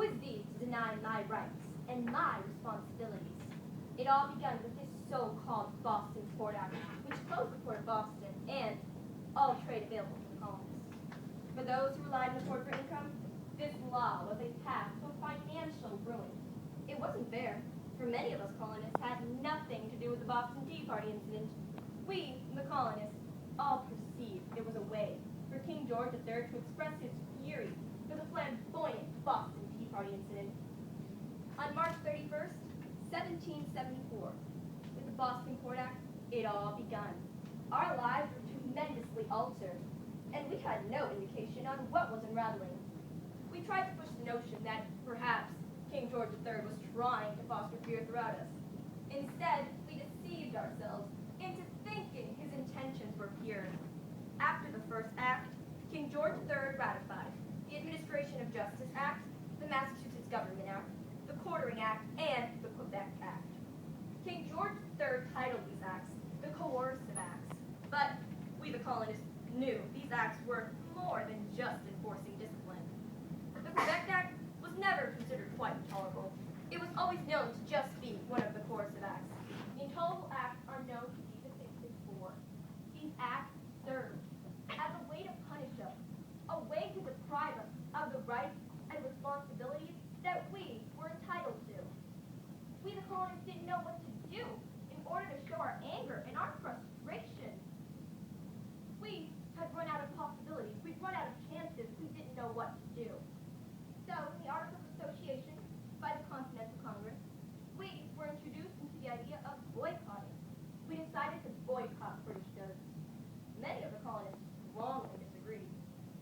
Who is thee to deny my rights and my responsibilities? It all began with this so-called Boston Port Act, which closed the port of Boston and all trade available to the colonists. For those who relied on the port for income, this law was a path to financial ruin. It wasn't fair, for many of us colonists had nothing to do with the Boston Tea Party incident. We, the colonists, all perceived it was a way for King George III to express his fury for the flamboyant Boston Tea Party incident. On March 31st, 1774, with the Boston Port Act, it all begun. Our lives were tremendously altered, and we had no indication on what was unraveling. We tried to push the notion that perhaps King George III was trying to foster fear throughout us. Instead, we deceived ourselves into thinking his intentions were pure. After the first act, King George III ratified the Administration of Justice Act, the Massachusetts Government Act, the Quartering Act, and the Quebec Act. King George III titled these acts the Coercive Acts, but we, the colonists, knew these acts were more than just enforcing discipline. The Quebec Act was never considered quite intolerable. It was always known to just be one of the coercive acts. The Intolerable Acts are known to be depicted for. These acts served as a way to punish us, a way to deprive us of the rights and responsibilities that we were entitled to. We, the colonists, didn't know what to do in order to show our anger and our frustration. We had run out of possibilities. We'd run out of chances. We didn't know what to do. So, in the Articles of Association by the Continental Congress, we were introduced into the idea of boycotting. We decided to boycott British goods. Many of the colonists strongly disagreed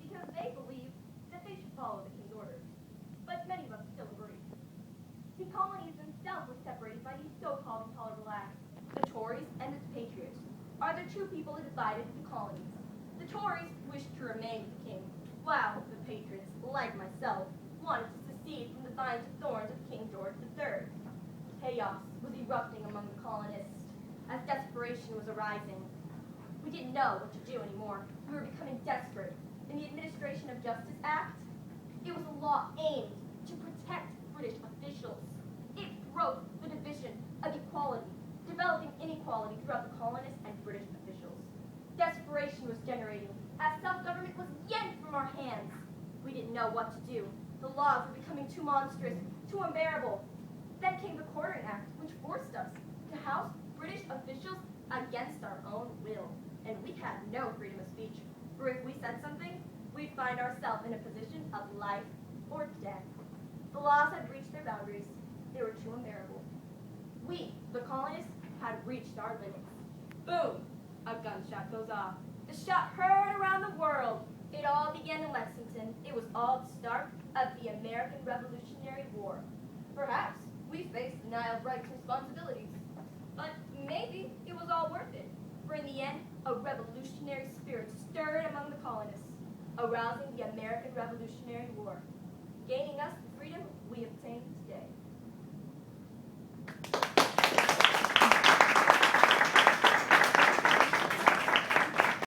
because they believed that they should follow the king's orders. But many of us still agreed. The colonies themselves were separated by these so-called Intolerable Acts. The Tories and the Patriots are the two people who divided the colonies. The Tories wished to remain with the king, while the Patriots, like myself, wanted to secede from the vines of thorns of King George III. Chaos was erupting among the colonists as desperation was arising. We didn't know what to do anymore. We were becoming desperate. In the Administration of Justice Act, it was a law aimed to protect British officials. It broke the division of equality, developing inequality throughout the colonists and British officials. Desperation was generating as self-government was yanked from our hands. We didn't know what to do. The laws were becoming too monstrous, too unbearable. Then came the Quartering Act, which forced us to house British officials against our own will. And we had no freedom of speech, for if we said something, we'd find ourselves in a position of life or death. The laws had reached their boundaries. They were too unbearable. We, the colonists, had reached our limits. Boom! A gunshot goes off. The shot heard around the world. It all began in Lexington. It was all the start of the American Revolutionary War. Perhaps we faced denial of rights and responsibilities, but maybe it was all worth it. For in the end, a revolutionary spirit stirred among the colonists, arousing the American Revolutionary War, gaining us the freedom we obtained today.